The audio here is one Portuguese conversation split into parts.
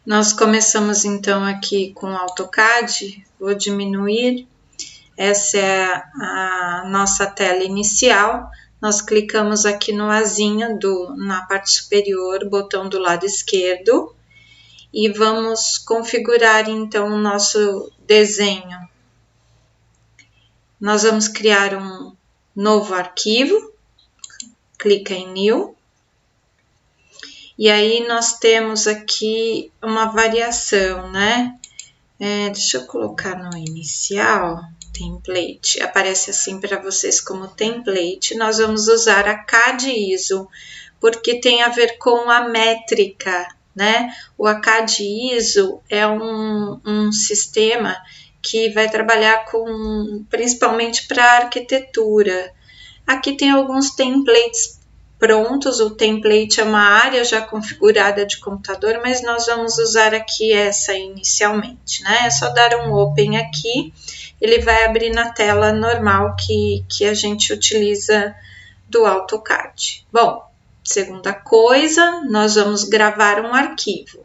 Nós começamos então aqui com o AutoCAD, vou diminuir, essa é a nossa tela inicial, nós clicamos aqui no azinho na parte superior, botão do lado esquerdo, e vamos configurar então o nosso desenho. Nós vamos criar um novo arquivo, clica em New. E aí nós temos aqui uma variação, né? Deixa eu colocar no inicial, template, aparece assim para vocês como template. Nós vamos usar a CAD ISO, porque tem a ver com a métrica, né? O ACAD ISO é um sistema que vai trabalhar principalmente para arquitetura. Aqui tem alguns templates prontos, o template é uma área já configurada de computador, mas nós vamos usar aqui essa inicialmente, né? É só dar um open aqui, ele vai abrir na tela normal que a gente utiliza do AutoCAD. Bom, segunda coisa, nós vamos gravar um arquivo.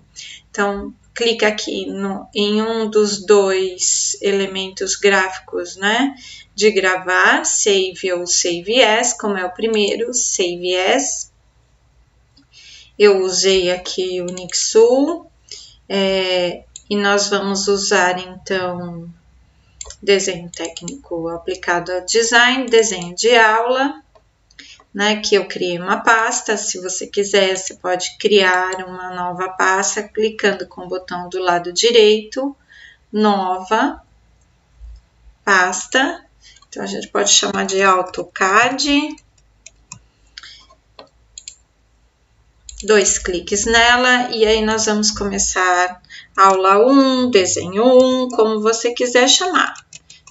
Então, clica aqui em um dos dois elementos gráficos, né? De gravar, Save ou Save As, como é o primeiro, Save As. Eu usei aqui o Nixul, e nós vamos usar então desenho técnico aplicado a design, desenho de aula, né, que eu criei uma pasta. Se você quiser, você pode criar uma nova pasta clicando com o botão do lado direito, nova pasta. Então, a gente pode chamar de AutoCAD. 2 cliques nela e aí nós vamos começar aula 1, desenho 1, como você quiser chamar.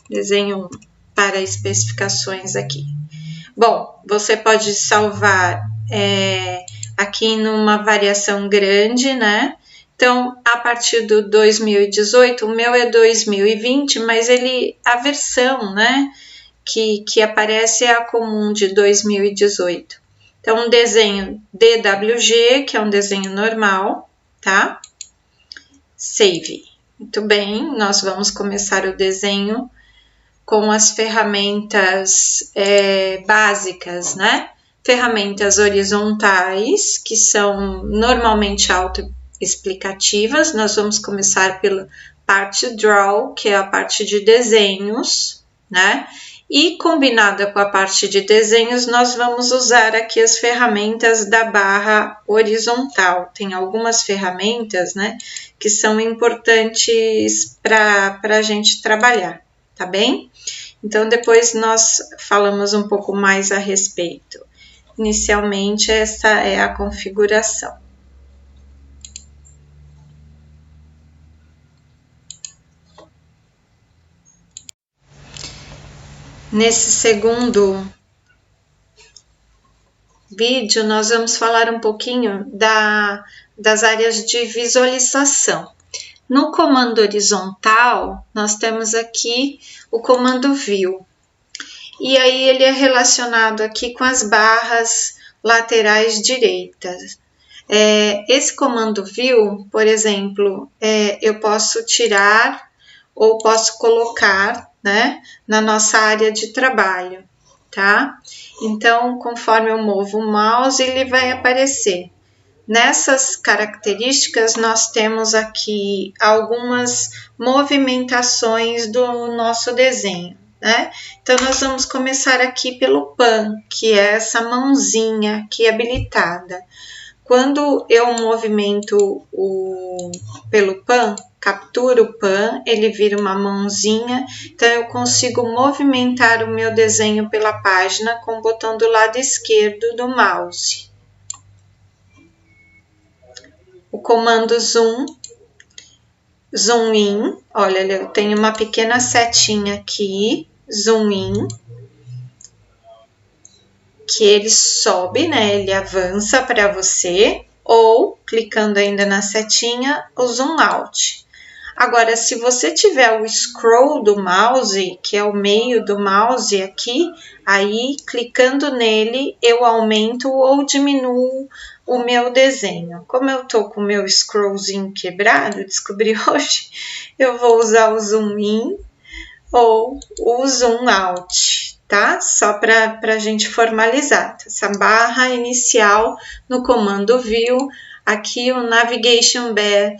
Desenho 1 para especificações aqui. Bom, você pode salvar aqui numa variação grande, né? Então, a partir do 2018, o meu é 2020, mas a versão, né, que aparece é a comum de 2018. Então, um desenho DWG, que é um desenho normal, tá? Save. Muito bem, nós vamos começar o desenho com as ferramentas básicas, né? Ferramentas horizontais, que são normalmente autoexplicativas. Nós vamos começar pela parte Draw, que é a parte de desenhos, né? E combinada com a parte de desenhos, nós vamos usar aqui as ferramentas da barra horizontal. Tem algumas ferramentas, né, que são importantes para a gente trabalhar, tá bem? Então, depois nós falamos um pouco mais a respeito. Inicialmente, essa é a configuração. Nesse segundo vídeo, nós vamos falar um pouquinho das áreas de visualização. No comando horizontal, nós temos aqui o comando View. E aí ele é relacionado aqui com as barras laterais direitas. Esse comando View, por exemplo, eu posso tirar ou posso colocar, né, na nossa área de trabalho, tá? Então, conforme eu movo o mouse, ele vai aparecer. Nessas características, nós temos aqui algumas movimentações do nosso desenho, né? Então, nós vamos começar aqui pelo pan, que é essa mãozinha aqui habilitada. Quando eu movimento pelo pan, capturo o pan, ele vira uma mãozinha, então eu consigo movimentar o meu desenho pela página com o botão do lado esquerdo do mouse. O comando Zoom, Zoom In, olha, eu tenho uma pequena setinha aqui, Zoom In, que ele sobe, né, ele avança para você, ou, clicando ainda na setinha, o Zoom Out. Agora, se você tiver o scroll do mouse, que é o meio do mouse aqui, aí clicando nele eu aumento ou diminuo o meu desenho. Como eu tô com o meu scrollzinho quebrado, descobri hoje, eu vou usar o zoom in ou o zoom out, tá? Só para a gente formalizar. Essa barra inicial no comando view, aqui o navigation bar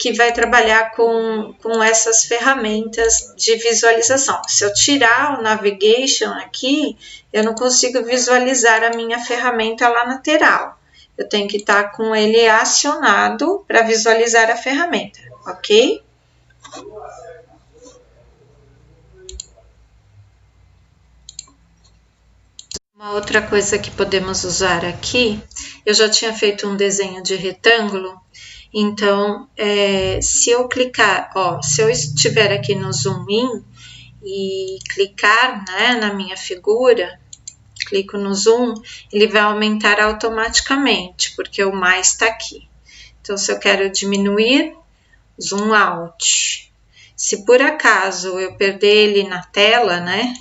que vai trabalhar com essas ferramentas de visualização. Se eu tirar o navigation aqui, eu não consigo visualizar a minha ferramenta lateral. Eu tenho que estar com ele acionado para visualizar a ferramenta, ok? Uma outra coisa que podemos usar aqui, eu já tinha feito um desenho de retângulo, então, se eu clicar, se eu estiver aqui no zoom in e clicar, né, na minha figura, clico no zoom, ele vai aumentar automaticamente, porque o mais está aqui. Então, se eu quero diminuir, zoom out. Se por acaso eu perder ele na tela, né,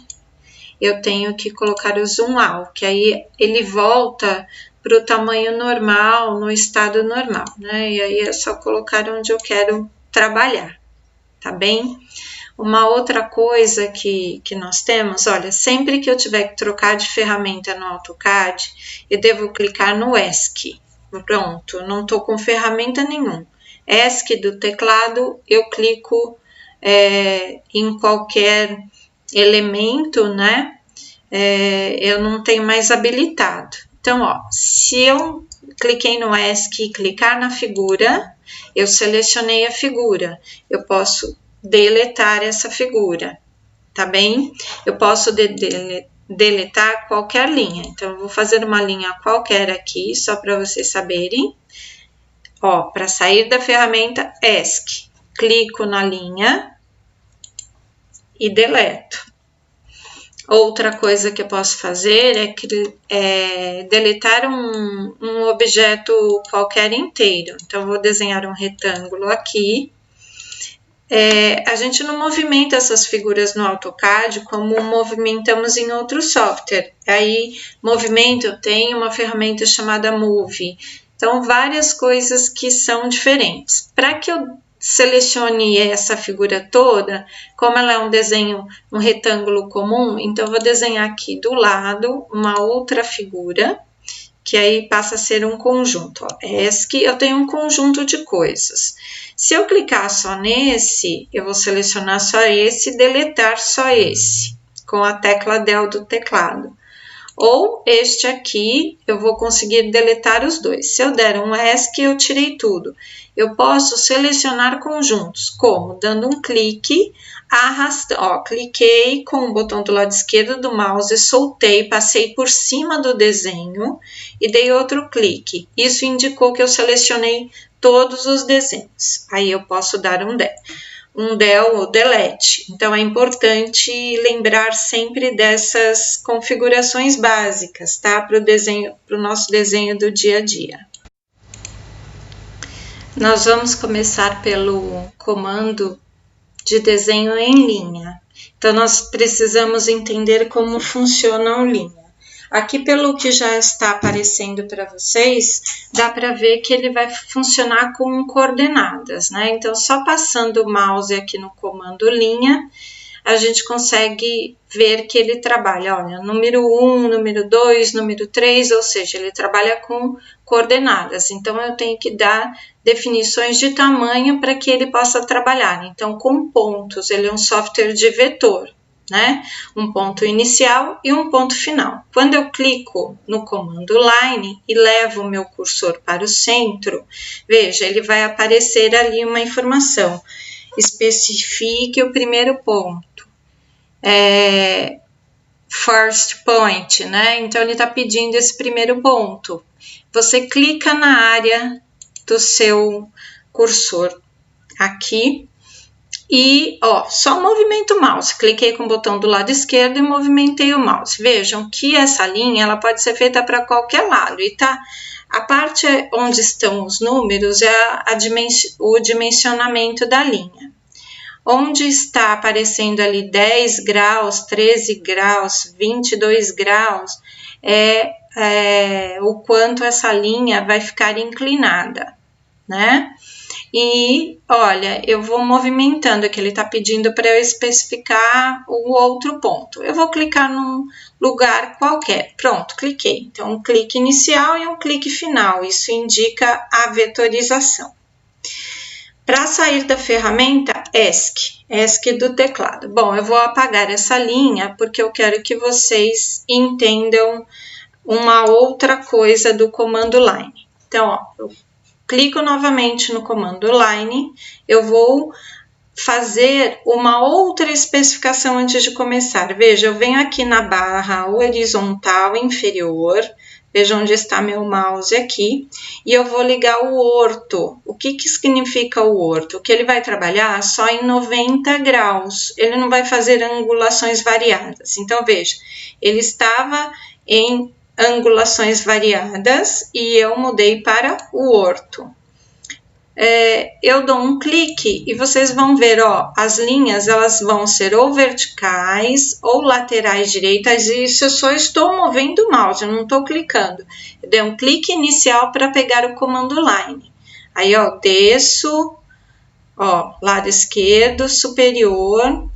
eu tenho que colocar o zoom out, que aí ele volta para o tamanho normal, no estado normal, né? E aí é só colocar onde eu quero trabalhar, tá bem? Uma outra coisa que nós temos, olha, sempre que eu tiver que trocar de ferramenta no AutoCAD, eu devo clicar no ESC. Pronto, não estou com ferramenta nenhuma. ESC do teclado, eu clico em qualquer elemento, né? Eu não tenho mais habilitado. Então, se eu cliquei no ESC e clicar na figura, eu selecionei a figura. Eu posso deletar essa figura, tá bem? Eu posso deletar qualquer linha. Então, eu vou fazer uma linha qualquer aqui, só para vocês saberem. Para sair da ferramenta ESC, clico na linha e deleto. Outra coisa que eu posso fazer é deletar um objeto qualquer inteiro. Então, eu vou desenhar um retângulo aqui. A gente não movimenta essas figuras no AutoCAD como movimentamos em outro software. Aí, movimento tem uma ferramenta chamada Move. Então, várias coisas que são diferentes. Para que eu selecione essa figura toda, como ela é um desenho, um retângulo comum, então eu vou desenhar aqui do lado uma outra figura, que aí passa a ser um conjunto. ESC, eu tenho um conjunto de coisas. Se eu clicar só nesse, eu vou selecionar só esse e deletar só esse, com a tecla Del do teclado. Ou este aqui, eu vou conseguir deletar os dois. Se eu der um ESC, eu tirei tudo. Eu posso selecionar conjuntos, como? Dando um clique, arrastando, cliquei com o botão do lado esquerdo do mouse, soltei, passei por cima do desenho e dei outro clique. Isso indicou que eu selecionei todos os desenhos. Aí eu posso dar um del ou delete. Então, é importante lembrar sempre dessas configurações básicas, tá? Para o nosso desenho do dia a dia. Nós vamos começar pelo comando de desenho em linha. Então, nós precisamos entender como funciona a linha. Aqui, pelo que já está aparecendo para vocês, dá para ver que ele vai funcionar com coordenadas, né? Então, só passando o mouse aqui no comando linha, a gente consegue ver que ele trabalha, olha, número 1, número 2, número 3, ou seja, ele trabalha com coordenadas. Então, eu tenho que dar definições de tamanho para que ele possa trabalhar. Então, com pontos, ele é um software de vetor, né? Um ponto inicial e um ponto final. Quando eu clico no comando Line e levo o meu cursor para o centro, veja, ele vai aparecer ali uma informação. Especifique o primeiro ponto. First point, né? Então, ele está pedindo esse primeiro ponto. Você clica na área do seu cursor aqui E, ó, só movimento o mouse. Cliquei com o botão do lado esquerdo e movimentei o mouse. Vejam que essa linha, ela pode ser feita para qualquer lado. E tá, a parte onde estão os números é o dimensionamento da linha. Onde está aparecendo ali 10 graus, 13 graus, 22 graus, é o quanto essa linha vai ficar inclinada, né? E, olha, eu vou movimentando aqui, ele está pedindo para eu especificar o outro ponto. Eu vou clicar num lugar qualquer. Pronto, cliquei. Então, um clique inicial e um clique final. Isso indica a vetorização. Para sair da ferramenta, ESC do teclado. Bom, eu vou apagar essa linha porque eu quero que vocês entendam uma outra coisa do comando line. Então, ó, eu clico novamente no comando line, eu vou fazer uma outra especificação antes de começar. Veja, eu venho aqui na barra horizontal inferior, veja onde está meu mouse aqui, e eu vou ligar o orto. O que significa o orto? Que ele vai trabalhar só em 90 graus, ele não vai fazer angulações variadas. Então, veja, ele estava em angulações variadas e eu mudei para o orto. Eu dou um clique e vocês vão ver, ó, as linhas elas vão ser ou verticais ou laterais direitas, e isso eu só estou movendo o mouse, eu não estou clicando. Eu dei um clique inicial para pegar o comando line. Aí, ó, desço, ó, lado esquerdo, superior,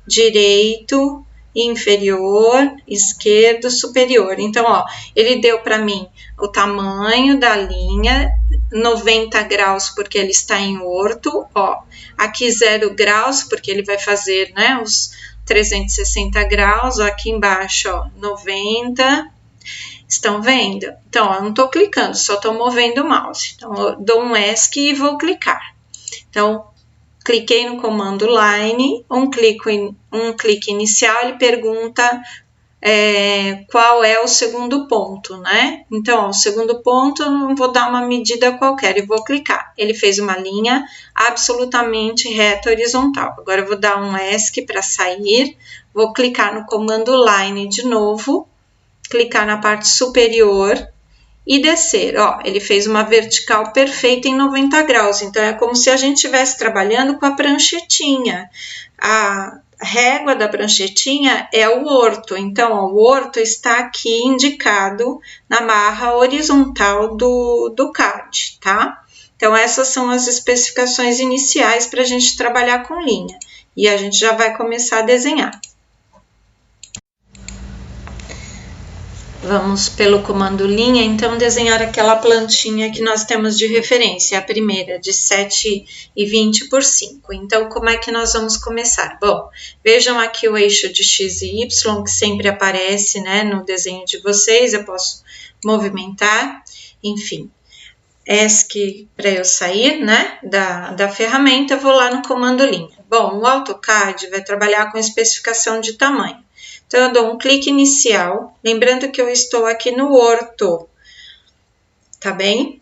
direito, inferior, esquerdo, superior. Então, ó, ele deu para mim o tamanho da linha, 90 graus porque ele está em orto, ó, aqui 0 graus porque ele vai fazer, né, os 360 graus, ó, aqui embaixo, ó, 90, estão vendo? Então, ó, eu não estou clicando, só estou movendo o mouse. Então, eu dou um ESC e vou clicar. Então, cliquei no comando line, um clique inicial, ele pergunta qual é o segundo ponto, né? Então, ó, o segundo ponto, eu não vou dar uma medida qualquer, eu vou clicar. Ele fez uma linha absolutamente reta horizontal. Agora, eu vou dar um ESC para sair, vou clicar no comando line de novo, clicar na parte superior e descer. Ó, ele fez uma vertical perfeita em 90 graus, então é como se a gente estivesse trabalhando com a pranchetinha. A régua da pranchetinha é o orto, então ó, o orto está aqui indicado na barra horizontal do CAD, tá? Então essas são as especificações iniciais para a gente trabalhar com linha, e a gente já vai começar a desenhar. Vamos pelo comando linha, então, desenhar aquela plantinha que nós temos de referência, a primeira, de 7,20 por 5. Então, como é que nós vamos começar? Bom, vejam aqui o eixo de X e Y, que sempre aparece, né, no desenho de vocês, eu posso movimentar, enfim. ESC para eu sair, né, da ferramenta, eu vou lá no comando linha. Bom, o AutoCAD vai trabalhar com especificação de tamanho. Então, eu dou um clique inicial, lembrando que eu estou aqui no orto, tá bem?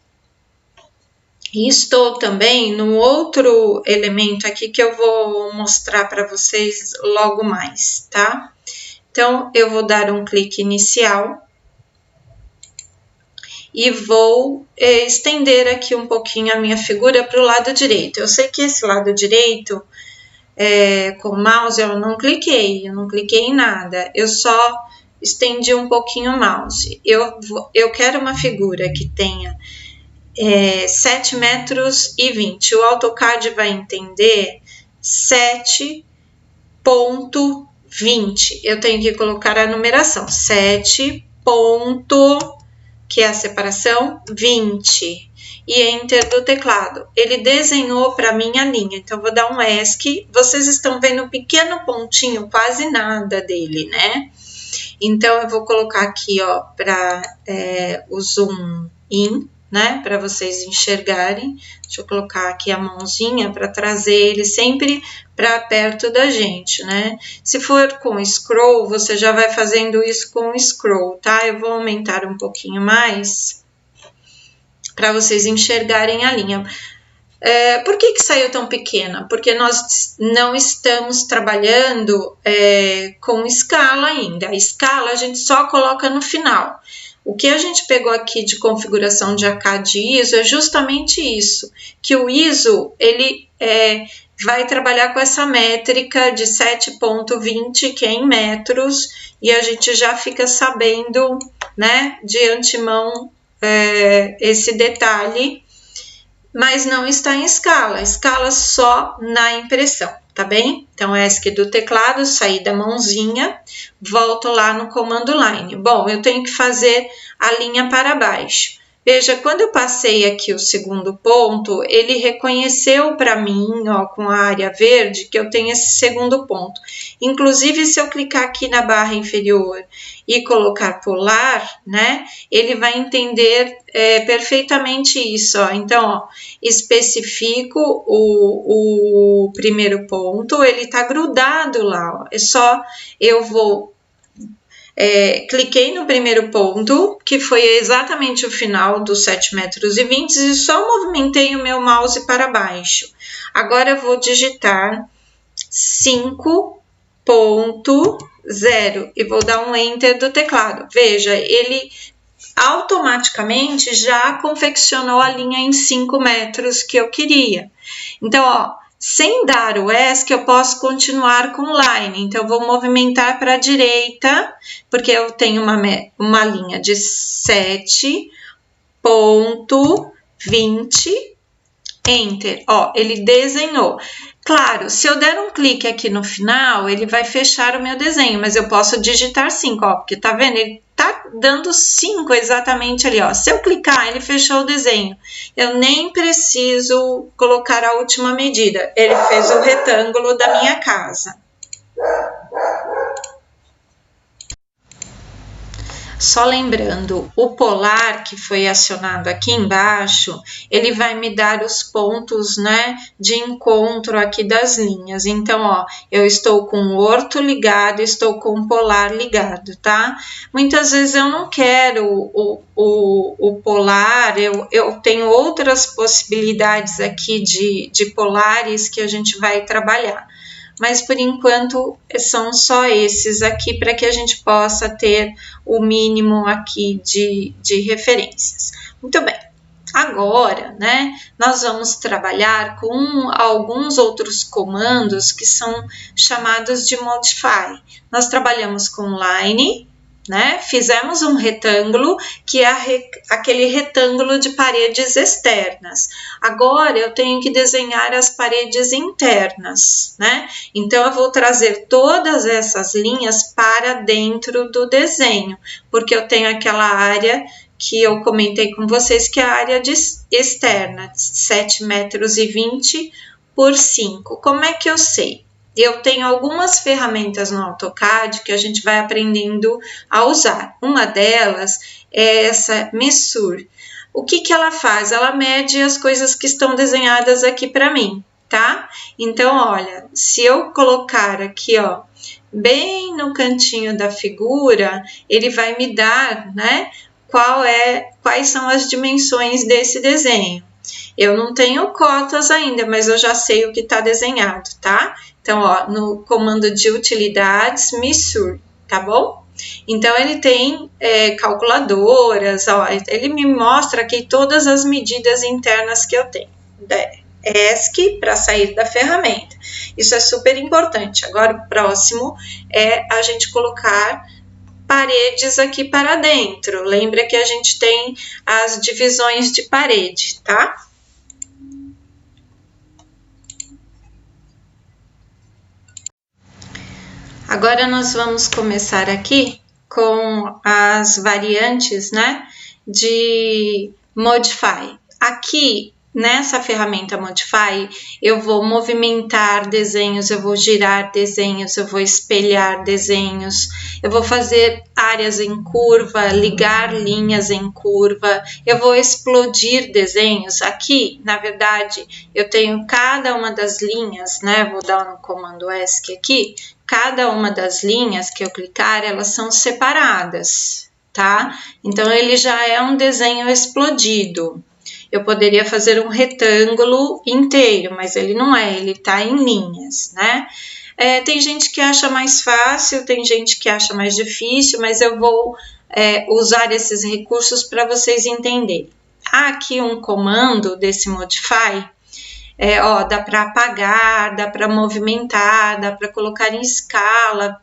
E estou também no outro elemento aqui que eu vou mostrar para vocês logo mais, tá? Então, eu vou dar um clique inicial e vou estender aqui um pouquinho a minha figura para o lado direito. Eu sei que esse lado direito, com o mouse, eu não cliquei em nada, eu só estendi um pouquinho o mouse. Eu quero uma figura que tenha 7,20 metros. O AutoCAD vai entender 7,20. Eu tenho que colocar a numeração 7, que é a separação, 20. E Enter do teclado. Ele desenhou para mim a linha, então vou dar um ESC. Vocês estão vendo um pequeno pontinho, quase nada dele, né? Então, eu vou colocar aqui, ó, para o zoom in, né? Para vocês enxergarem. Deixa eu colocar aqui a mãozinha para trazer ele sempre para perto da gente, né? Se for com scroll, você já vai fazendo isso com scroll, tá? Eu vou aumentar um pouquinho mais para vocês enxergarem a linha. Por que saiu tão pequena? Porque nós não estamos trabalhando com escala ainda. A escala a gente só coloca no final. O que a gente pegou aqui de configuração de AK de ISO é justamente isso, que o ISO ele vai trabalhar com essa métrica de 7,20, que é em metros, e a gente já fica sabendo, né, de antemão esse detalhe, mas não está em escala só na impressão, tá bem? Então, ESC do teclado, sair da mãozinha, volto lá no comando line. Bom, eu tenho que fazer a linha para baixo. Veja, quando eu passei aqui o segundo ponto, ele reconheceu para mim, ó, com a área verde, que eu tenho esse segundo ponto. Inclusive, se eu clicar aqui na barra inferior e colocar polar, né, ele vai entender perfeitamente isso, ó. Então, ó, especifico o primeiro ponto, ele tá grudado lá, ó. É só eu vou cliquei no primeiro ponto, que foi exatamente o final dos 7,20 metros, e só movimentei o meu mouse para baixo. Agora eu vou digitar 5.0 e vou dar um Enter do teclado. Veja, ele automaticamente já confeccionou a linha em 5 metros que eu queria. Então, ó, sem dar o ESC, eu posso continuar com line. Então, eu vou movimentar para a direita, porque eu tenho uma linha de 7,20, Enter. Ó, ele desenhou. Claro, se eu der um clique aqui no final, ele vai fechar o meu desenho, mas eu posso digitar 5, ó, porque tá vendo? Ele tá dando 5 exatamente ali, ó. Se eu clicar, ele fechou o desenho. Eu nem preciso colocar a última medida. Ele fez o retângulo da minha casa. Só lembrando, o polar que foi acionado aqui embaixo, ele vai me dar os pontos, né, de encontro aqui das linhas. Então, ó, eu estou com o orto ligado, estou com o polar ligado, tá? Muitas vezes eu não quero o polar, eu tenho outras possibilidades aqui de polares que a gente vai trabalhar. Mas, por enquanto, são só esses aqui para que a gente possa ter o mínimo aqui de referências. Muito bem. Agora, né, nós vamos trabalhar com alguns outros comandos que são chamados de modify. Nós trabalhamos com line, né? Fizemos um retângulo, que é aquele retângulo de paredes externas. Agora, eu tenho que desenhar as paredes internas, né? Então, eu vou trazer todas essas linhas para dentro do desenho, porque eu tenho aquela área que eu comentei com vocês, que é a área externa, 7,20 metros por 5. Como é que eu sei? Eu tenho algumas ferramentas no AutoCAD que a gente vai aprendendo a usar. Uma delas é essa Measure. O que ela faz? Ela mede as coisas que estão desenhadas aqui para mim, tá? Então, olha, se eu colocar aqui, ó, bem no cantinho da figura, ele vai me dar, né, quais são as dimensões desse desenho. Eu não tenho cotas ainda, mas eu já sei o que está desenhado, tá? Então, ó, no comando de utilidades, Measure, tá bom? Então, ele tem calculadoras, ó, ele me mostra aqui todas as medidas internas que eu tenho. ESC para sair da ferramenta. Isso é super importante. Agora, o próximo é a gente colocar paredes aqui para dentro. Lembra que a gente tem as divisões de parede, tá? Agora nós vamos começar aqui com as variantes, né, de Modify. Aqui, nessa ferramenta Modify, eu vou movimentar desenhos, eu vou girar desenhos, eu vou espelhar desenhos, eu vou fazer áreas em curva, ligar linhas em curva, eu vou explodir desenhos. Aqui, na verdade, eu tenho cada uma das linhas, né, vou dar no comando ESC aqui, cada uma das linhas que eu clicar, elas são separadas, tá? Então, ele já é um desenho explodido. eu poderia fazer um retângulo inteiro, mas ele não é, ele tá em linhas, né? Tem gente que acha mais fácil, tem gente que acha mais difícil, mas eu vou usar esses recursos para vocês entenderem. Há aqui um comando desse Modify, dá para apagar, dá para movimentar, dá para colocar em escala.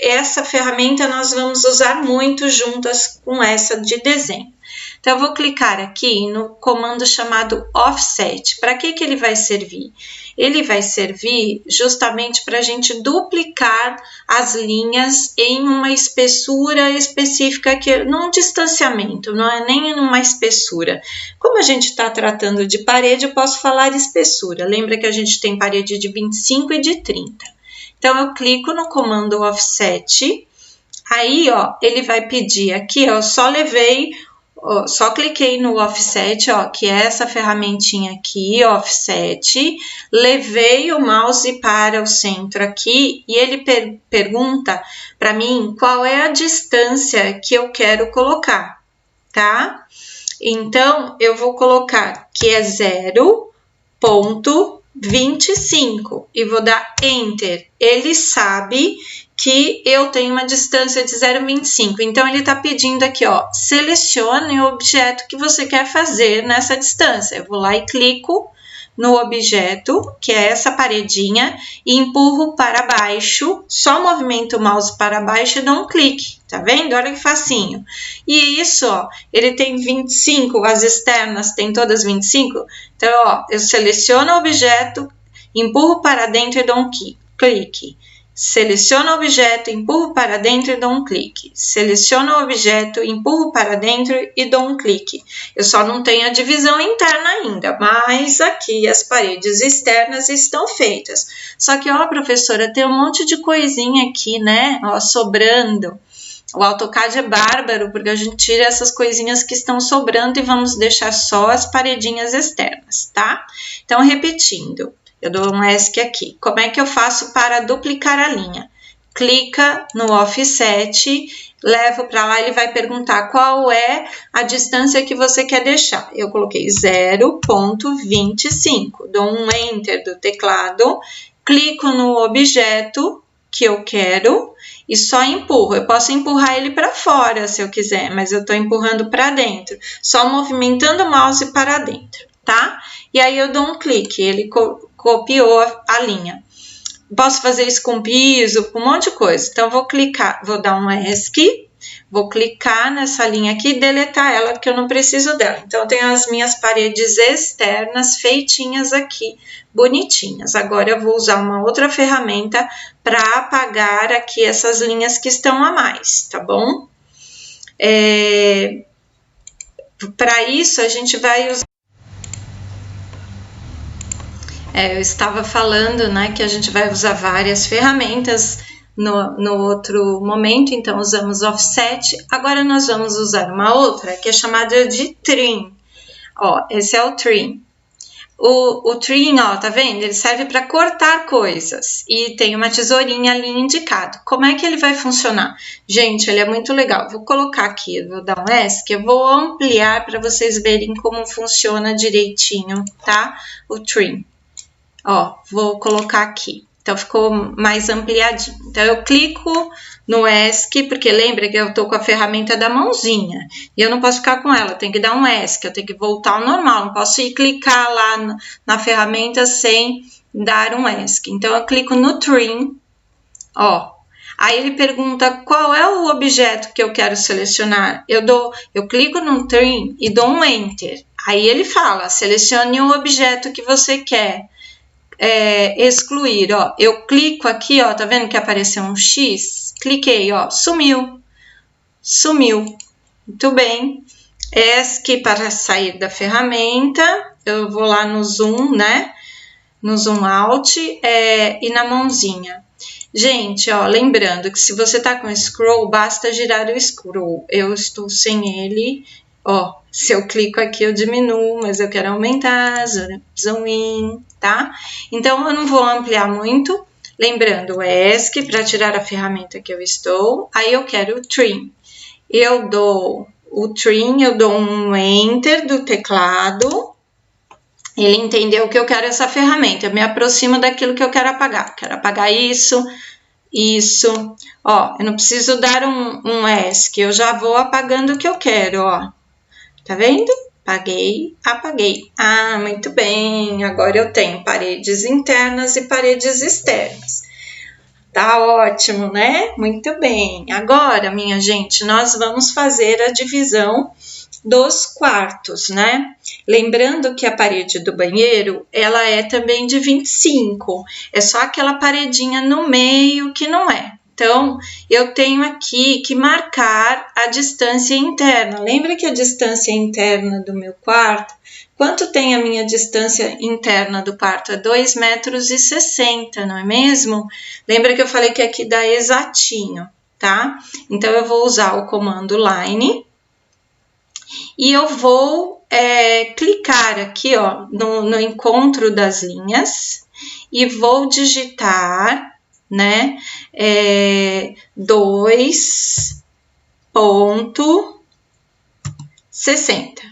Essa ferramenta nós vamos usar muito juntas com essa de desenho. Então, eu vou clicar aqui no comando chamado Offset. Para que ele vai servir? Ele vai servir justamente para a gente duplicar as linhas em uma espessura específica, num distanciamento, não é nem numa espessura. Como a gente está tratando de parede, eu posso falar espessura. Lembra que a gente tem parede de 25 e de 30. Então, eu clico no comando Offset, aí, ele vai pedir aqui, só cliquei no Offset, que é essa ferramentinha aqui, Offset, levei o mouse para o centro aqui e ele pergunta para mim qual é a distância que eu quero colocar, tá? Então, eu vou colocar que é 0,25 e vou dar Enter. Ele sabe que eu tenho uma distância de 0,25. Então, ele está pedindo aqui, selecione o objeto que você quer fazer nessa distância. Eu vou lá e clico no objeto, que é essa paredinha, e empurro para baixo, só movimento o mouse para baixo e dou um clique, tá vendo? Olha que facinho. E isso, ele tem 25, as externas tem todas 25, então, eu seleciono o objeto, empurro para dentro e dou um clique. Seleciono o objeto, empurro para dentro e dou um clique. Seleciono o objeto, empurro para dentro e dou um clique. Eu só não tenho a divisão interna ainda, mas aqui as paredes externas estão feitas. Só que, professora, tem um monte de coisinha aqui, né? Sobrando. O AutoCAD é bárbaro, porque a gente tira essas coisinhas que estão sobrando e vamos deixar só as paredinhas externas, tá? Então, repetindo. Eu dou um ESC aqui. Como é que eu faço para duplicar a linha? Clica no Offset, levo para lá, ele vai perguntar qual é a distância que você quer deixar. Eu coloquei 0,25. Dou um Enter do teclado, clico no objeto que eu quero e só empurro. Eu posso empurrar ele para fora se eu quiser, mas eu estou empurrando para dentro, só movimentando o mouse para dentro, tá? E aí eu dou um clique, ele copiou a linha. Posso fazer isso com piso, com um monte de coisa. Então, vou clicar, vou dar um ESC, vou clicar nessa linha aqui e deletar ela, porque eu não preciso dela. Então, eu tenho as minhas paredes externas feitinhas aqui, bonitinhas. Agora, eu vou usar uma outra ferramenta para apagar aqui essas linhas que estão a mais, tá bom? Para isso, a gente vai usar... eu estava falando, né, que a gente vai usar várias ferramentas no outro momento, então usamos Offset. Agora nós vamos usar uma outra que é chamada de Trim. Esse é o Trim. O Trim, tá vendo? Ele serve para cortar coisas e tem uma tesourinha ali indicado. Como é que ele vai funcionar? Gente, ele é muito legal. Vou colocar aqui, vou dar um ESC, eu vou ampliar para vocês verem como funciona direitinho, tá? O Trim. Vou colocar aqui. Então, ficou mais ampliadinho. Então, eu clico no ESC, porque lembra que eu estou com a ferramenta da mãozinha. E eu não posso ficar com ela, eu tenho que dar um ESC, eu tenho que voltar ao normal. Não posso ir clicar lá na ferramenta sem dar um ESC. Então, eu clico no Trim. Aí, ele pergunta qual é o objeto que eu quero selecionar. Eu clico no Trim e dou um Enter. Aí, ele fala, selecione o objeto que você quer. Excluir, eu clico aqui, tá vendo que apareceu um X? Cliquei, sumiu, muito bem. ESC para sair da ferramenta, eu vou lá no zoom, né? No zoom out e na mãozinha. Gente, lembrando que se você tá com scroll, basta girar o scroll. Eu estou sem ele, se eu clico aqui eu diminuo, mas eu quero aumentar, zoom in, tá? Então, eu não vou ampliar muito. Lembrando, o ESC para tirar a ferramenta que eu estou. Aí, eu quero o Trim. Eu dou o Trim, eu dou um Enter do teclado. Ele entendeu que eu quero essa ferramenta, eu me aproximo daquilo que eu quero apagar. Quero apagar isso, isso. Ó, eu não preciso dar um ESC, eu já vou apagando o que eu quero, ó. Tá vendo? Apaguei, apaguei. Ah, muito bem, agora eu tenho paredes internas e paredes externas. Tá ótimo, né? Muito bem. Agora, minha gente, nós vamos fazer a divisão dos quartos, né? Lembrando que a parede do banheiro, ela é também de 25. É só aquela paredinha no meio que não é. Então, eu tenho aqui que marcar a distância interna. Lembra que a distância interna do meu quarto, quanto tem a minha distância interna do quarto? É 2,60 m, não é mesmo? Lembra que eu falei que aqui dá exatinho, tá? Então, eu vou usar o comando line e eu vou clicar aqui, ó, no encontro das linhas e vou digitar, né, 2,60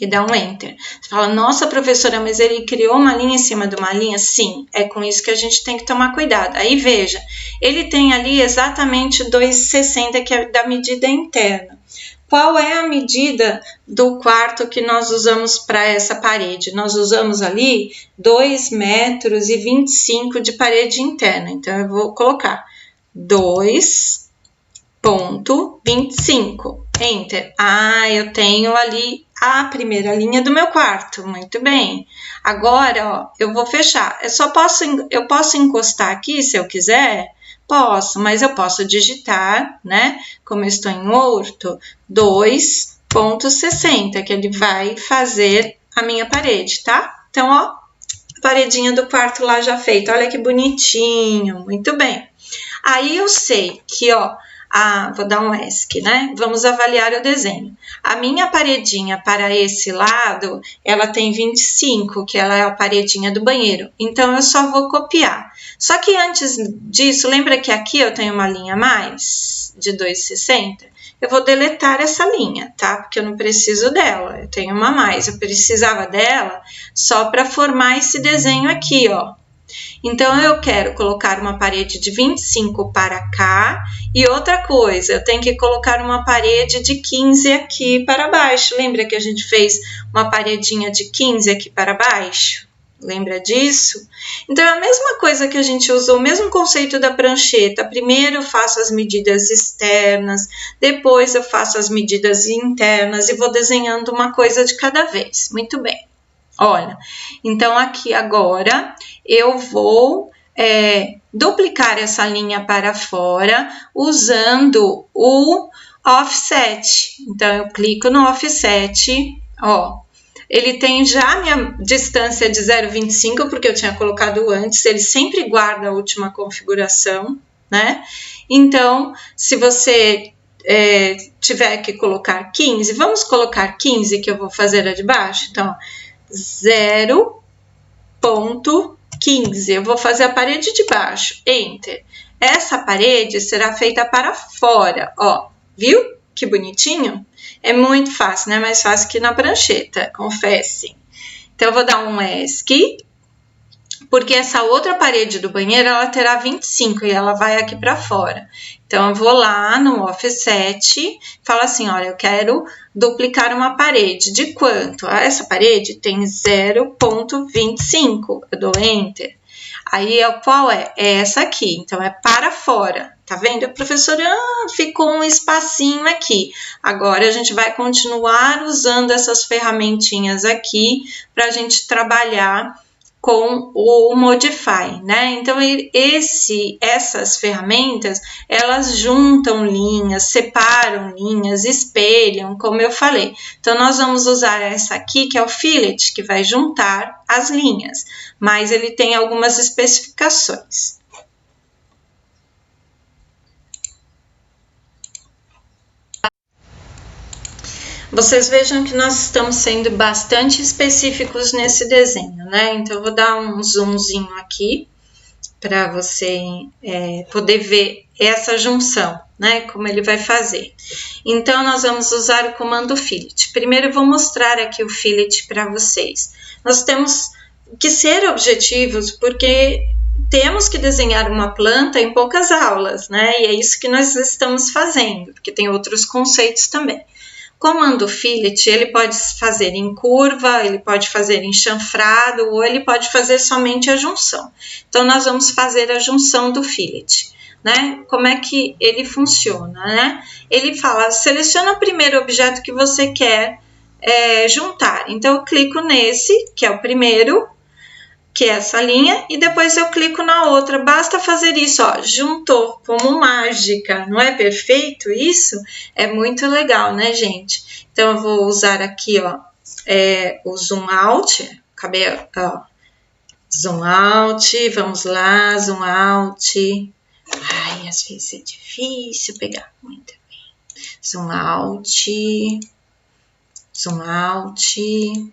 e dá um Enter. Você fala, nossa, professora, mas ele criou uma linha em cima de uma linha? Sim, é com isso que a gente tem que tomar cuidado. Aí, veja, ele tem ali exatamente 2,60, que é da medida interna. Qual é a medida do quarto que nós usamos para essa parede? Nós usamos ali 2,25 m de parede interna. Então, eu vou colocar 2,25. Enter. Ah, eu tenho ali a primeira linha do meu quarto. Muito bem. Agora, ó, eu vou fechar. Eu posso encostar aqui se eu quiser? Posso, mas eu posso digitar, né? Como eu estou em orto, 2,60, que ele vai fazer a minha parede, tá? Então, ó, a paredinha do quarto lá já feita. Olha que bonitinho, muito bem. Aí eu sei que, ó, vou dar um ESC, né? Vamos avaliar o desenho. A minha paredinha para esse lado, ela tem 25, que ela é a paredinha do banheiro. Então, eu só vou copiar. Só que antes disso, lembra que aqui eu tenho uma linha a mais, de 2,60? Eu vou deletar essa linha, tá? Porque eu não preciso dela, eu tenho uma a mais. Eu precisava dela só para formar esse desenho aqui, ó. Então, eu quero colocar uma parede de 25 para cá e outra coisa, eu tenho que colocar uma parede de 15 aqui para baixo. Lembra que a gente fez uma paredinha de 15 aqui para baixo? Lembra disso? Então, é a mesma coisa que a gente usou, o mesmo conceito da prancheta. Primeiro eu faço as medidas externas, depois eu faço as medidas internas e vou desenhando uma coisa de cada vez. Muito bem. Olha, então aqui agora eu vou duplicar essa linha para fora usando o offset. Então, eu clico no offset, ó. Ele tem já a minha distância de 0,25, porque eu tinha colocado antes, ele sempre guarda a última configuração, né? Então, se você tiver que colocar 15, vamos colocar 15, que eu vou fazer a de baixo. Então, 0,15. Eu vou fazer a parede de baixo. Enter. Essa parede será feita para fora, ó. Viu? Que bonitinho. É muito fácil, né? Mais fácil que na prancheta, confessem. Então, eu vou dar um ESC, porque essa outra parede do banheiro, ela terá 25 e ela vai aqui para fora. Então, eu vou lá no offset, falo assim, olha, eu quero duplicar uma parede. De quanto? Essa parede tem 0,25. Eu dou Enter. Aí, qual é? É essa aqui. Então, é para fora. Tá vendo? Professora, ficou um espacinho aqui. Agora, a gente vai continuar usando essas ferramentinhas aqui para a gente trabalhar com o Modify, né? Então, essas ferramentas, elas juntam linhas, separam linhas, espelham, como eu falei. Então, nós vamos usar essa aqui, que é o Fillet, que vai juntar as linhas, mas ele tem algumas especificações. Vocês vejam que nós estamos sendo bastante específicos nesse desenho, né? Então, eu vou dar um zoomzinho aqui para você poder ver essa junção, né? Como ele vai fazer. Então, nós vamos usar o comando fillet. Primeiro, eu vou mostrar aqui o fillet para vocês. Nós temos que ser objetivos, porque temos que desenhar uma planta em poucas aulas, né? E é isso que nós estamos fazendo, porque tem outros conceitos também. Comando fillet, ele pode fazer em curva, ele pode fazer em chanfrado, ou ele pode fazer somente a junção. Então, nós vamos fazer a junção do fillet, né? Como é que ele funciona, né? Ele fala, seleciona o primeiro objeto que você quer juntar. Então, eu clico nesse, que é o primeiro, que é essa linha, e depois eu clico na outra. Basta fazer isso, ó, juntou, como mágica. Não é perfeito isso? É muito legal, né, gente? Então, eu vou usar aqui, ó, o zoom out. Acabei, ó, zoom out, vamos lá, zoom out. Ai, às vezes é difícil pegar. Muito bem. Zoom out, zoom out.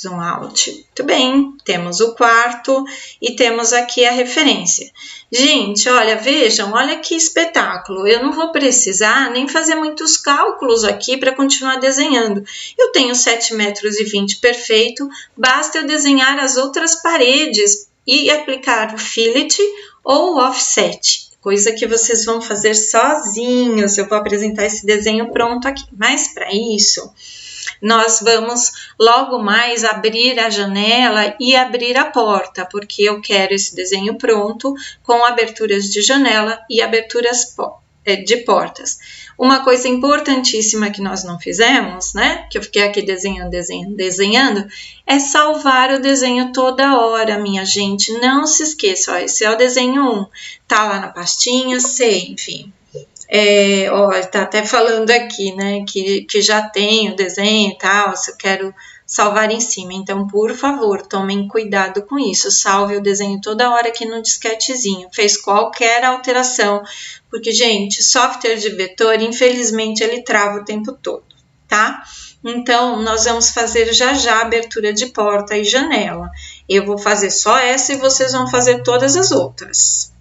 Zoom out. Muito bem, temos o quarto e temos aqui a referência. Gente, olha, vejam, olha que espetáculo. Eu não vou precisar nem fazer muitos cálculos aqui para continuar desenhando. Eu tenho 7,20 metros perfeito, basta eu desenhar as outras paredes e aplicar o fillet ou o offset. Coisa que vocês vão fazer sozinhos. Eu vou apresentar esse desenho pronto aqui. Mas para isso, nós vamos logo mais abrir a janela e abrir a porta, porque eu quero esse desenho pronto com aberturas de janela e aberturas de portas. Uma coisa importantíssima que nós não fizemos, né, que eu fiquei aqui desenhando, é salvar o desenho toda hora, minha gente. Não se esqueça, ó, esse é o desenho 1, tá lá na pastinha, sei, enfim. Ó, tá até falando aqui, né, que já tem o desenho e tal, se eu quero salvar em cima. Então, por favor, tomem cuidado com isso. Salve o desenho toda hora aqui no disquetezinho. Fez qualquer alteração, porque, gente, software de vetor, infelizmente, ele trava o tempo todo, tá? Então, nós vamos fazer já a abertura de porta e janela. Eu vou fazer só essa e vocês vão fazer todas as outras.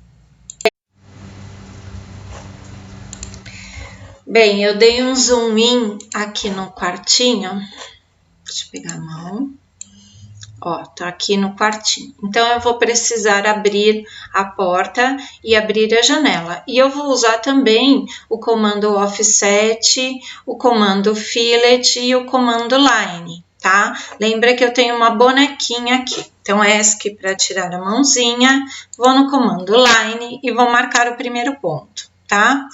Bem, eu dei um zoom in aqui no quartinho. Deixa eu pegar a mão. Ó, tá aqui no quartinho. Então, eu vou precisar abrir a porta e abrir a janela. E eu vou usar também o comando offset, o comando fillet e o comando line, tá? Lembra que eu tenho uma bonequinha aqui. Então, ESC para tirar a mãozinha, vou no comando line e vou marcar o primeiro ponto, tá?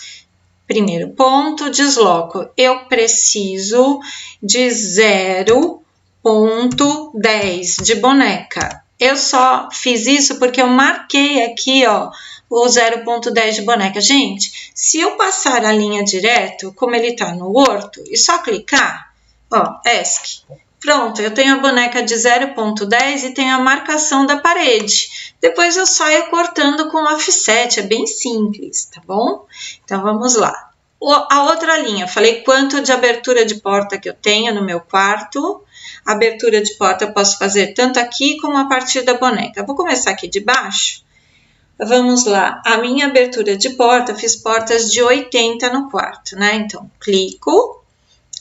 Primeiro ponto, desloco. Eu preciso de 0,10 de boneca. Eu só fiz isso porque eu marquei aqui, ó, o 0,10 de boneca. Gente, se eu passar a linha direto, como ele tá no Orto, e só clicar, ó, ESC. Pronto, eu tenho a boneca de 0,10 e tenho a marcação da parede. Depois eu saio cortando com offset, é bem simples, tá bom? Então, vamos lá. A outra linha, falei quanto de abertura de porta que eu tenho no meu quarto. Abertura de porta eu posso fazer tanto aqui como a partir da boneca. Eu vou começar aqui de baixo. Vamos lá, a minha abertura de porta, eu fiz portas de 80 no quarto, né? Então, clico,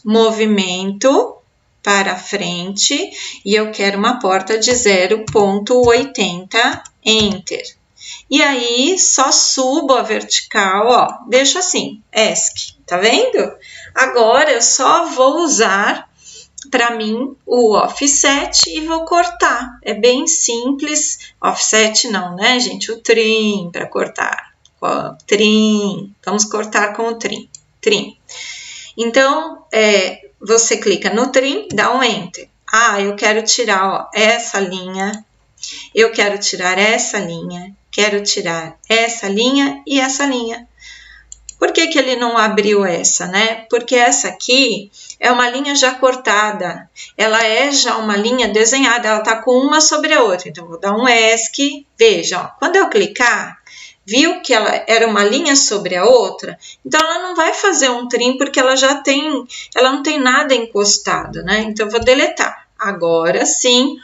movimento para frente e eu quero uma porta de 0,80, Enter. E aí, só subo a vertical, ó, deixo assim, ESC, tá vendo? Agora, eu só vou usar, para mim, o offset e vou cortar. É bem simples, offset não, né, gente? O trim para cortar, ó, trim, vamos cortar com o trim. Então, você clica no trim, dá um Enter. Ah, eu quero tirar, ó, essa linha, eu quero tirar essa linha, quero tirar essa linha e essa linha. Por que que ele não abriu essa, né? Porque essa aqui é uma linha já cortada, ela é já uma linha desenhada, ela tá com uma sobre a outra. Então, vou dar um ESC, veja, ó, quando eu clicar, viu que ela era uma linha sobre a outra? Então, ela não vai fazer um trim, porque ela já tem, ela não tem nada encostado, né? Então, eu vou deletar. Agora, sim,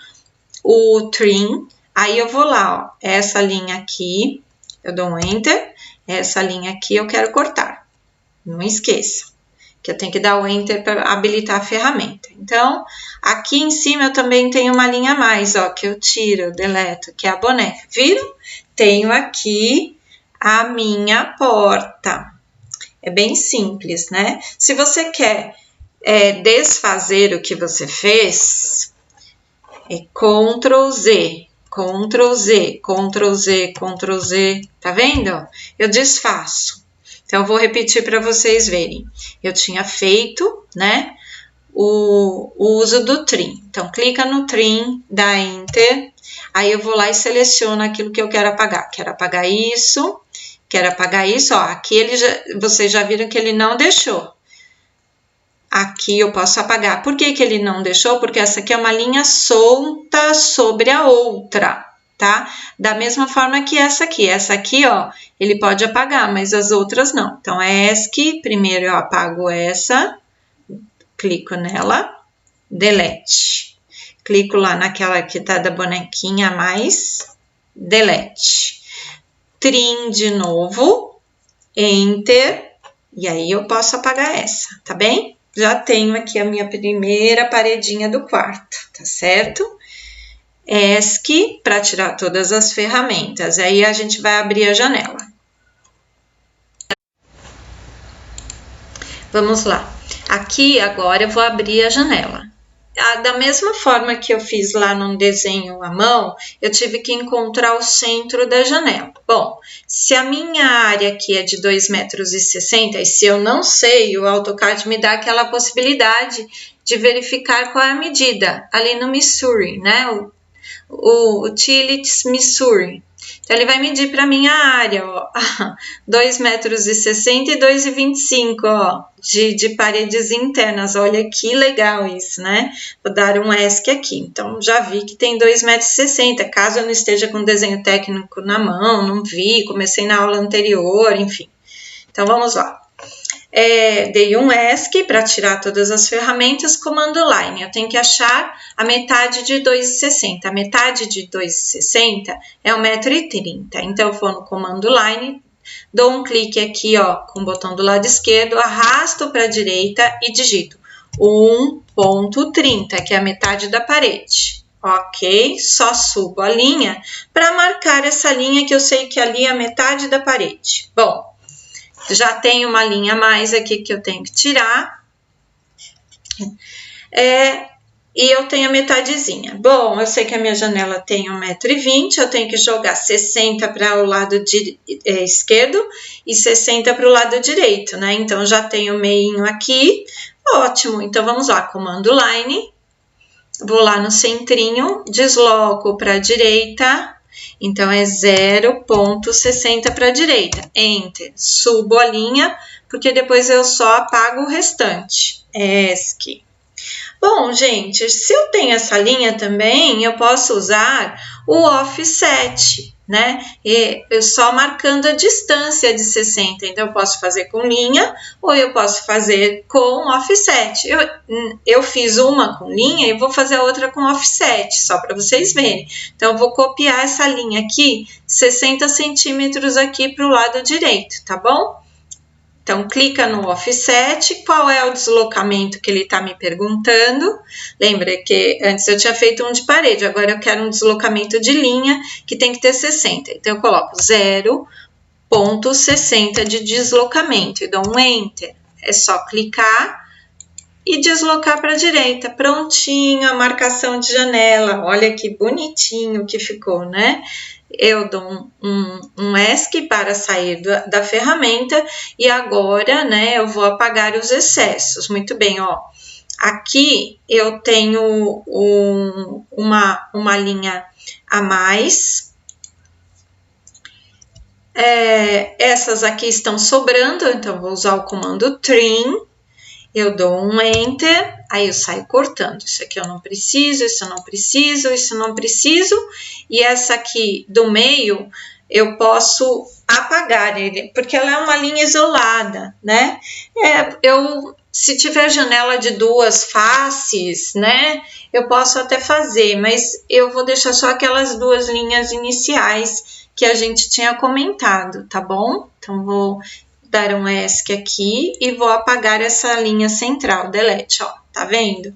o trim, aí eu vou lá, ó, essa linha aqui, eu dou um Enter, essa linha aqui eu quero cortar. Não esqueça que eu tenho que dar o Enter para habilitar a ferramenta. Então, aqui em cima eu também tenho uma linha a mais, ó, que eu tiro, eu deleto, que é a boneca. Viram? Tenho aqui a minha porta. É bem simples, né? Se você quer desfazer o que você fez, é Ctrl Z, Ctrl Z, Ctrl Z, Ctrl Z, tá vendo? Eu desfaço. Então, eu vou repetir para vocês verem. Eu tinha feito, né, o uso do trim. Então, clica no trim, dá Enter. Aí, eu vou lá e seleciono aquilo que eu quero apagar. Quero apagar isso, quero apagar isso. Ó, aqui vocês já viram que ele não deixou. Aqui eu posso apagar. Por que que ele não deixou? Porque essa aqui é uma linha solta sobre a outra. Tá? Da mesma forma que essa aqui, ó, ele pode apagar, mas as outras não. Então, ESC, primeiro eu apago essa, clico nela, delete. Clico lá naquela que tá da bonequinha a mais, delete. Trim de novo, Enter, e aí eu posso apagar essa, tá bem? Já tenho aqui a minha primeira paredinha do quarto, tá certo? ESC para tirar todas as ferramentas. Aí a gente vai abrir a janela. Vamos lá. Aqui agora eu vou abrir a janela. Da mesma forma que eu fiz lá num desenho à mão, eu tive que encontrar o centro da janela. Bom, se a minha área aqui é de 2,60 metros, e se eu não sei, o AutoCAD me dá aquela possibilidade de verificar qual é a medida ali no Missouri, né? O Utilities Missouri. Então, ele vai medir para minha área, ó, 2,60 metros e 2,25, ó, de paredes internas. Olha que legal isso, né? Vou dar um ESC aqui. Então, já vi que tem 2,60 metros. Caso eu não esteja com desenho técnico na mão, não vi, comecei na aula anterior, enfim. Então, vamos lá. Dei um ESC para tirar todas as ferramentas, comando line. Eu tenho que achar a metade de 2,60. A metade de 2,60 é 1,30 m. Então, eu vou no comando line, dou um clique aqui, ó, com o botão do lado esquerdo, arrasto para a direita e digito 1,30, que é a metade da parede. Ok? Só subo a linha para marcar essa linha que eu sei que ali é a metade da parede. Bom, já tem uma linha a mais aqui que eu tenho que tirar. E eu tenho a metadezinha. Bom, eu sei que a minha janela tem 1,20 m, eu tenho que jogar 60 para o lado esquerdo e 60 para o lado direito, né? Então, já tenho meinho aqui. Ótimo, então vamos lá, comando line. Vou lá no centrinho, desloco para a direita. Então, é 0,60 para a direita. Enter. Subo a linha, porque depois eu só apago o restante. ESC. Bom, gente, se eu tenho essa linha também, eu posso usar o offset, né? Eu só marcando a distância de 60. Então, eu posso fazer com linha ou eu posso fazer com offset. Eu fiz uma com linha e vou fazer a outra com offset, só para vocês verem. Então, eu vou copiar essa linha aqui, 60 centímetros aqui para o lado direito, tá bom? Então, clica no offset, qual é o deslocamento que ele está me perguntando. Lembra que antes eu tinha feito um de parede, agora eu quero um deslocamento de linha que tem que ter 60. Então, eu coloco 0,60 de deslocamento e dou um Enter. É só clicar e deslocar para a direita. Prontinho, a marcação de janela. Olha que bonitinho que ficou, né? Eu dou um ESC para sair da ferramenta e agora, né, eu vou apagar os excessos. Muito bem, ó. Aqui eu tenho uma linha a mais. Essas aqui estão sobrando, então vou usar o comando trim. Eu dou um Enter, aí eu saio cortando. Isso aqui eu não preciso, isso eu não preciso, isso eu não preciso. E essa aqui do meio, eu posso apagar ele, porque ela é uma linha isolada, né? Se tiver janela de duas faces, né? Eu posso até fazer, mas eu vou deixar só aquelas duas linhas iniciais que a gente tinha comentado, tá bom? Então, vou dar um ESC aqui e vou apagar essa linha central, delete, ó, tá vendo?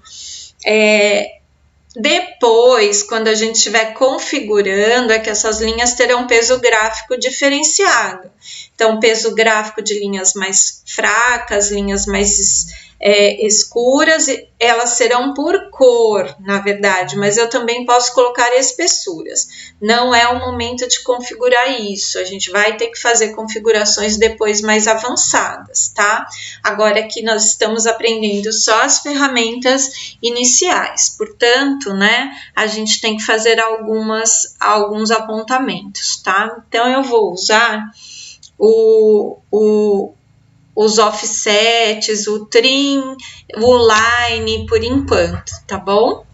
Depois, quando a gente estiver configurando, é que essas linhas terão peso gráfico diferenciado. Então, peso gráfico de linhas mais fracas, linhas mais escuras, elas serão por cor, na verdade, mas eu também posso colocar espessuras. Não é o momento de configurar isso, a gente vai ter que fazer configurações depois mais avançadas, tá? Agora aqui nós estamos aprendendo só as ferramentas iniciais, portanto, né, a gente tem que fazer alguns apontamentos, tá? Então, eu vou usar os offsets, o trim, o line por enquanto, tá bom?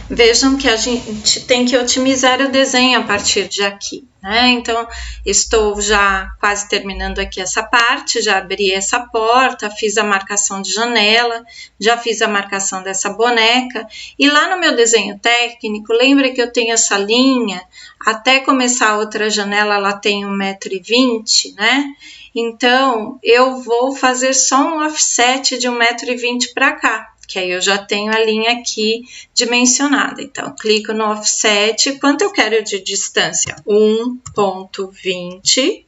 Vejam que a gente tem que otimizar o desenho a partir de aqui, né? Então, estou já quase terminando aqui essa parte, já abri essa porta, fiz a marcação de janela, já fiz a marcação dessa boneca, e lá no meu desenho técnico, lembra que eu tenho essa linha, até começar a outra janela, ela tem 1,20 m, né? Então, eu vou fazer só um offset de 1,20 m para cá, que aí eu já tenho a linha aqui dimensionada. Então, clico no offset, quanto eu quero de distância? 1,20,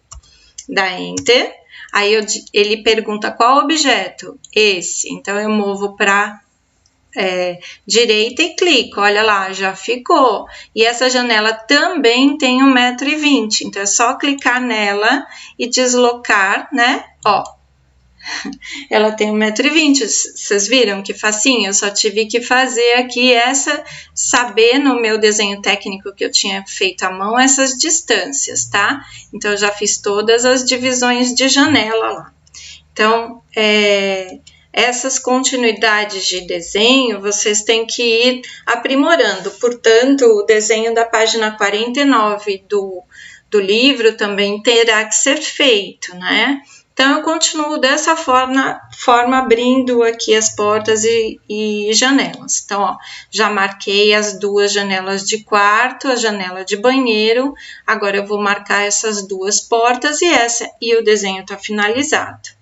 dá Enter. Aí ele pergunta qual objeto? Esse. Então, eu movo para direita e clico, olha lá, já ficou. E essa janela também tem 1,20 m, então é só clicar nela e deslocar, né? Ó, ela tem 1,20 m, vocês viram que facinho? Eu só tive que fazer aqui saber no meu desenho técnico que eu tinha feito à mão essas distâncias, tá? Então, eu já fiz todas as divisões de janela lá. Então, essas continuidades de desenho, vocês têm que ir aprimorando. Portanto, o desenho da página 49 do livro também terá que ser feito, né? Então, eu continuo dessa forma abrindo aqui as portas e janelas. Então, ó, já marquei as duas janelas de quarto, a janela de banheiro. Agora, eu vou marcar essas duas portas e o desenho está finalizado.